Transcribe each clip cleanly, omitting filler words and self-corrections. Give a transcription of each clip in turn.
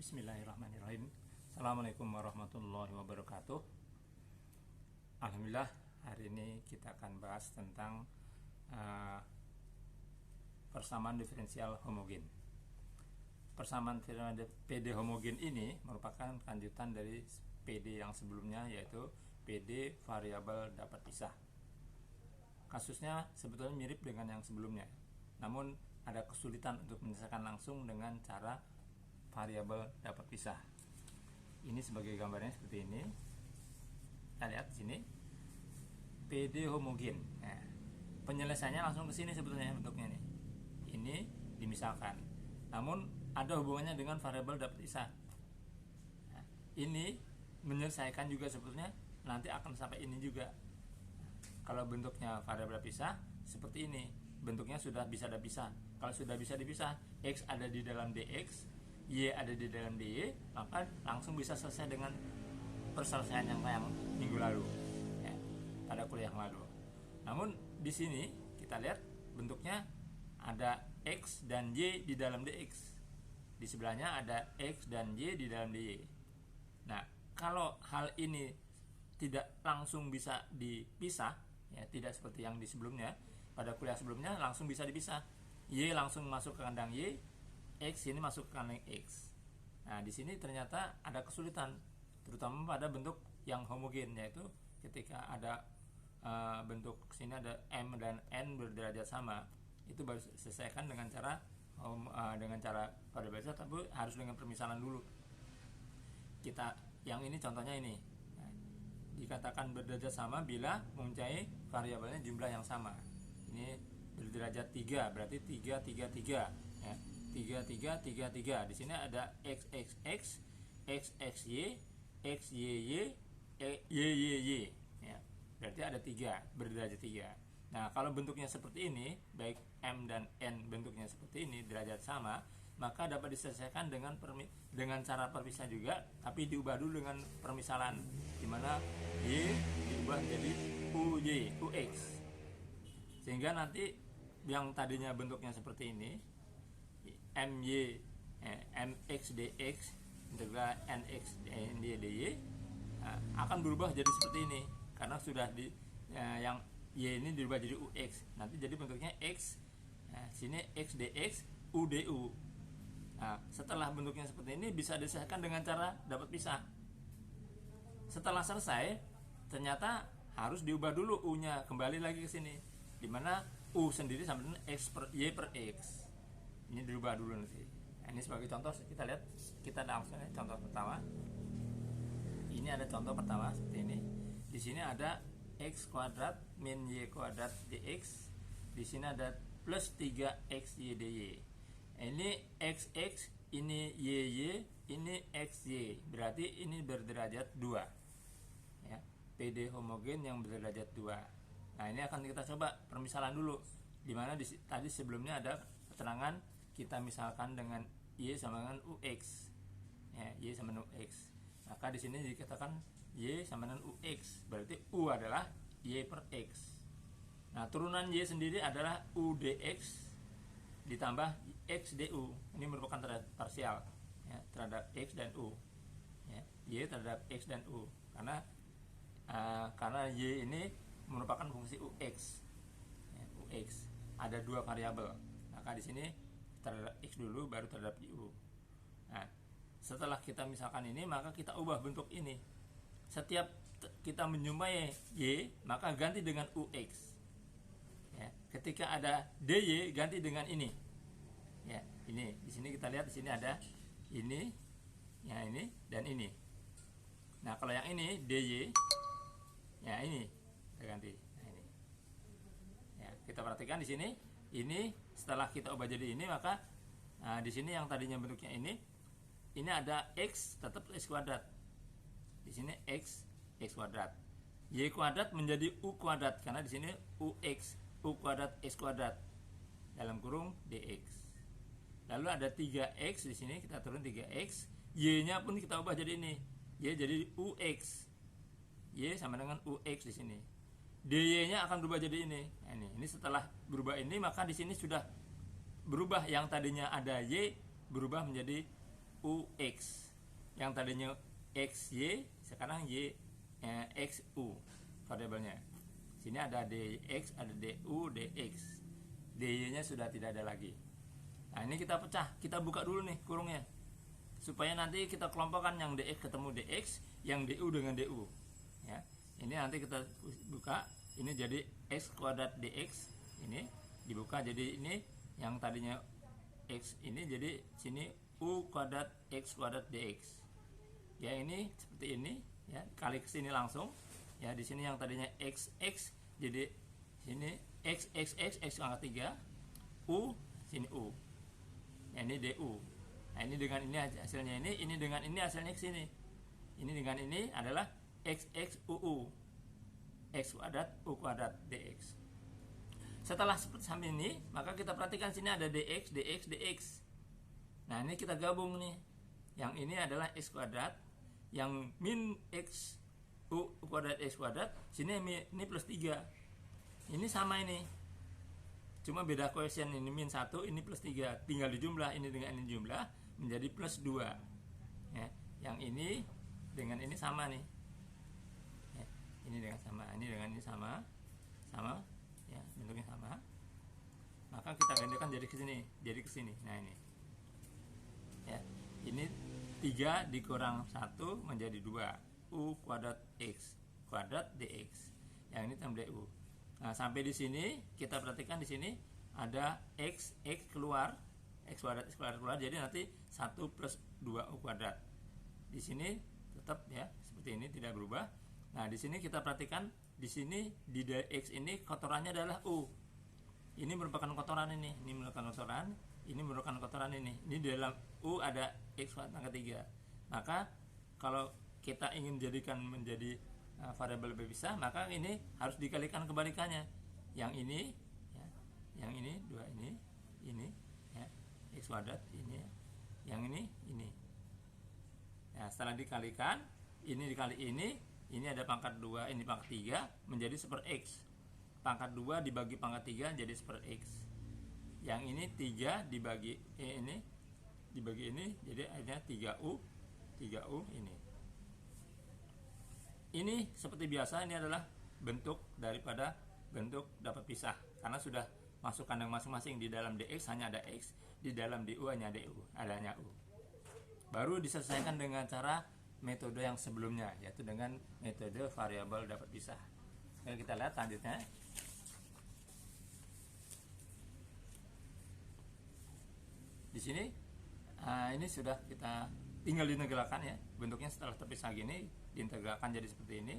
Bismillahirrahmanirrahim. Assalamualaikum warahmatullahi wabarakatuh. Alhamdulillah, hari ini kita akan bahas tentang persamaan diferensial homogen. Persamaan PD homogen ini merupakan lanjutan dari PD yang sebelumnya, yaitu PD variabel dapat pisah. Kasusnya sebetulnya mirip dengan yang sebelumnya, namun ada kesulitan untuk menyelesaikan langsung dengan cara variabel dapat pisah. Ini sebagai gambarnya seperti ini. Kita lihat di sini PD homogen. Nah, penyelesaiannya langsung ke sini sebetulnya bentuknya nih. Ini dimisalkan. Namun ada hubungannya dengan variabel dapat pisah. Nah, ini menyelesaikan juga sebetulnya nanti akan sampai ini juga. Kalau bentuknya variabel pisah seperti ini, bentuknya sudah bisa dipisah. Kalau sudah bisa dipisah, X ada di dalam dx, Y ada di dalam dy, maka langsung bisa selesai dengan perselesaian yang minggu lalu, ya, pada kuliah yang lalu. Namun di sini kita lihat bentuknya ada X dan Y di dalam dx, di sebelahnya ada X dan Y di dalam dy. Nah, kalau hal ini tidak langsung bisa dipisah, ya, tidak seperti yang di sebelumnya, pada kuliah sebelumnya langsung bisa dipisah. Y langsung masuk ke kandang Y, X ini masuk ke kandang X. Nah, di sini ternyata ada kesulitan, terutama pada bentuk yang homogen, yaitu ketika ada bentuk sini ada M dan N berderajat sama, itu baru selesaikan dengan cara pada bahasa, tapi harus dengan permisalan dulu. Kita yang ini contohnya ini. Nah, dikatakan berderajat sama bila mempunyai variabelnya jumlah yang sama. Ini berderajat 3, berarti 3, 3, 3, ya. 3, 3, 3, 3. Di sini ada X, X, X, X, X, Y, X, Y, Y, Y, Y, Y. Ya, berarti ada 3, berderajat 3. Nah, kalau bentuknya seperti ini, baik M dan N bentuknya seperti ini, derajat sama, maka dapat diselesaikan dengan cara perpisah juga, tapi diubah dulu dengan permisalan, di mana Y diubah menjadi UY, UX. Sehingga nanti yang tadinya bentuknya seperti ini, mx dx integral nx dy akan berubah jadi seperti ini, karena sudah yang y ini dirubah jadi ux. Nanti jadi bentuknya x, sini x dx u du. Nah, setelah bentuknya seperti ini bisa diselesaikan dengan cara dapat pisah. Setelah selesai, ternyata harus diubah dulu u-nya kembali lagi ke sini, dimana u sendiri sama dengan x per y per x. Ini dirubah dulu nanti. Nah, ini sebagai contoh kita lihat, kita langsung contoh pertama. Ini ada contoh pertama seperti ini. Di sini ada x kuadrat min y kuadrat dx. Di sini ada plus 3x y dy. Ini xx, ini y, ini xy. Berarti ini berderajat 2. Ya, PD homogen yang berderajat 2. Nah, ini akan kita coba permisalan dulu. Dimana tadi sebelumnya ada keterangan kita misalkan dengan y sama dengan ux, ya, y sama dengan ux. Maka di sini dikatakan y sama dengan ux, berarti u adalah y per x. Nah, turunan y sendiri adalah u dx ditambah x du. Ini merupakan terhadap parsial, ya, terhadap x dan u, ya, y terhadap x dan u, karena y ini merupakan fungsi ux, ya, ux. Ada dua variabel, maka di sini terhadap x dulu baru terhadap u. Nah, setelah kita misalkan ini, maka kita ubah bentuk ini. Setiap kita menjumpai y, maka ganti dengan ux. Ya, ketika ada dy ganti dengan ini. Ya, ini di sini kita lihat, di sini ada ini, ya, ini dan ini. Nah, kalau yang ini dy, ya, ini kita ganti. Nah, ini. Ya, kita perhatikan di sini. Ini setelah kita ubah jadi ini, maka di sini yang tadinya bentuknya ini ada x tetap x kuadrat. Di sini x kuadrat. Y kuadrat menjadi u kuadrat karena di sini ux, u kuadrat x kuadrat dalam kurung dx. Lalu ada 3x di sini, kita turun 3x. Y-nya pun kita ubah jadi ini. Y jadi ux. Y sama dengan ux di sini. dy-nya akan berubah jadi ini. Nah, ini setelah berubah ini, maka di sini sudah berubah, yang tadinya ada y berubah menjadi UX. Yang tadinya XY sekarang XU variabelnya. Sini ada DX, ada DU, DX. DY-nya sudah tidak ada lagi. Nah, ini kita pecah, kita buka dulu nih kurungnya. Supaya nanti kita kelompokkan yang DX ketemu DX, yang DU dengan DU. Ya. Ini nanti kita buka, ini jadi X kuadrat DX, ini dibuka jadi ini yang tadinya X ini jadi sini U kuadrat X kuadrat DX. Ya, ini seperti ini ya, kali ke sini langsung. Ya, di sini yang tadinya XX jadi sini X pangkat 3 U sini U. Ya, ini DU. Nah, ini dengan ini hasilnya ini dengan ini hasilnya ke sini. Ini dengan ini adalah XXUU. X kuadrat U kuadrat DX. Setelah seperti sampai ini, maka kita perhatikan sini ada DX, DX, DX. Nah, ini kita gabung nih. Yang ini adalah X kuadrat, yang min X U kuadrat X kuadrat, sini ini plus 3. Ini sama ini. Cuma beda koefisien, ini min 1, ini plus 3. Tinggal dijumlah, ini dengan ini jumlah menjadi plus 2. Ya, yang ini dengan ini sama nih. Ya, ini dengan sama, ini dengan ini sama. Sama, ya, bentuknya sama. Maka kita gandakan jadi ke sini, jadi ke sini. Nah, ini. Ya, ini 3 dikurang 1 menjadi 2. U kuadrat X kuadrat DX. Yang ini term DU. Nah, sampai di sini kita perhatikan di sini ada X keluar, X kuadrat keluar, jadi nanti 1 plus 2 U kuadrat. Di sini tetap ya seperti ini, tidak berubah. Nah, di sini kita perhatikan di sini di X ini kotorannya adalah U. Ini merupakan kotoran ini merupakan kotoran, ini merupakan kotoran ini. Ini di dalam U ada X kuadrat pangkat 3. Maka kalau kita ingin jadikan menjadi variabel berpisah, maka ini harus dikalikan kebalikannya. Yang ini ya, yang ini 2 ini ya, X kuadrat ini ya. Yang ini. Nah, setelah dikalikan, ini dikali ini ada pangkat 2, ini pangkat 3 menjadi seper X. Pangkat 2 dibagi pangkat 3 jadi seper X. Yang ini 3 dibagi ini jadi akhirnya 3U ini. Ini seperti biasa, ini adalah bentuk daripada bentuk dapat pisah, karena sudah masuk kandang masing-masing. Di dalam DX hanya ada X, di dalam DU hanya ada U, adanya U. Baru diselesaikan dengan cara metode yang sebelumnya, yaitu dengan metode variabel dapat pisah. Oke, kita lihat selanjutnya. Di sini ini sudah kita tinggal diintegralkan ya, bentuknya setelah terpisah gini diintegralkan jadi seperti ini,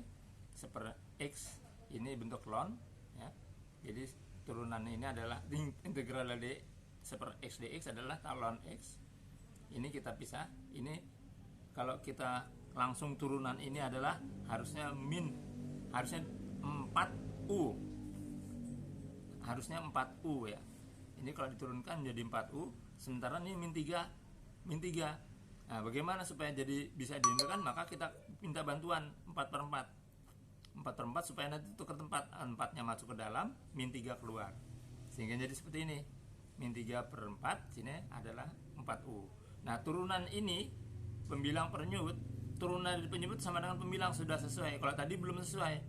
seper X ini bentuk ln ya. Jadi turunan ini adalah integral dari seper X dx adalah ln X. Ini kita pisah. Ini kalau kita langsung turunan ini adalah harusnya 4U. Harusnya 4U ya. Ini kalau diturunkan menjadi 4U, sementara ini min 3. Nah, bagaimana supaya jadi bisa diintegralkan? Maka kita minta bantuan 4/4 supaya nanti tukar tempat, 4-nya masuk ke dalam, min 3 keluar, sehingga jadi seperti ini. Min 3/4 sini adalah 4U. Nah, turunan ini pembilang per unit, turunan dari penyebut sama dengan pembilang sudah sesuai. Kalau tadi belum sesuai,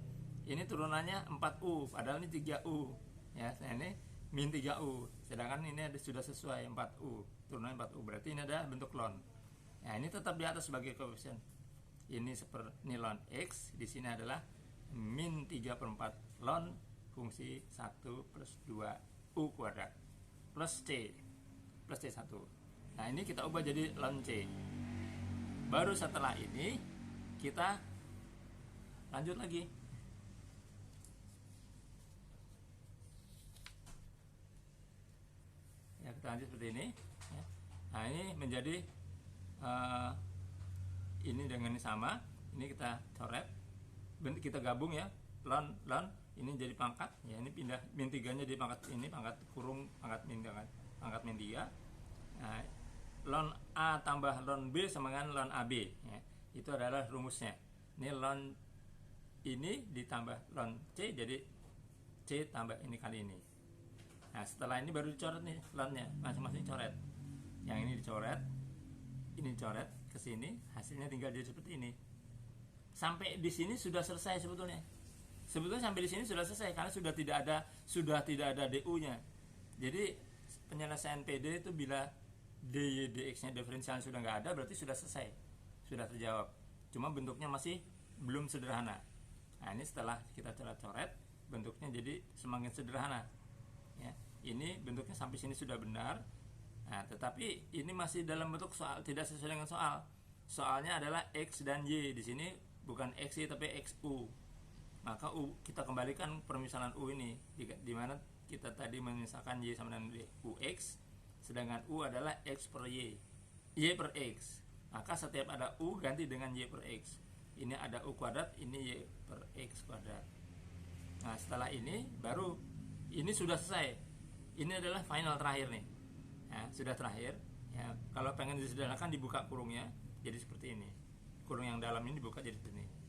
ini turunannya 4U padahal ini 3U ya. Nah, ini min 3U, sedangkan ini sudah sesuai 4U, turunan 4U, berarti ini ada bentuk ln. Nah, ini tetap di atas sebagai koefisien. Ini seperti ln X, di sini adalah min 3/4 ln fungsi 1 plus 2 U kuadrat plus C 1. Nah, ini kita ubah jadi ln C. Baru setelah ini kita lanjut lagi. Ya, kita lanjut seperti ini ya. Nah, ini menjadi ini dengan ini sama, ini kita coret, kita gabung ya, ln ini jadi pangkat ya, ini pindah min 3-nya jadi pangkat ini, pangkat kurung pangkat min 3. Nah, ln A tambah ln B sama dengan ln AB ya. Itu adalah rumusnya. Ini ln ini ditambah ln C jadi C tambah ini kali ini. Nah, setelah ini baru dicoret nih ln-nya, masing-masing coret. Yang ini dicoret. ini coret ke sini, hasilnya tinggal jadi seperti ini. Sampai di sini sudah selesai sebetulnya. Sebetulnya sampai di sini sudah selesai karena sudah tidak ada DU-nya. Jadi penyelesaian PD itu bila dy dx-nya diferensialnya sudah nggak ada, berarti sudah selesai, sudah terjawab. Cuma bentuknya masih belum sederhana. Nah, ini setelah kita coret-coret, bentuknya jadi semakin sederhana. Ya, ini bentuknya sampai sini sudah benar. Nah, tetapi ini masih dalam bentuk soal, tidak sesuai dengan soal. Soalnya adalah x dan y. Di sini bukan x y tapi xu. Maka u kita kembalikan permisalan u ini, di mana kita tadi memisahkan y sama dengan ux, sedangkan u adalah x per y per x. Maka setiap ada u ganti dengan y per x. Ini ada u kuadrat, ini y per x kuadrat. Nah, setelah ini baru ini sudah selesai. Ini adalah final terakhir nih. Ya, sudah terakhir. Ya, kalau pengen disederhanakan dibuka kurungnya jadi seperti ini. Kurung yang dalam ini dibuka jadi seperti ini.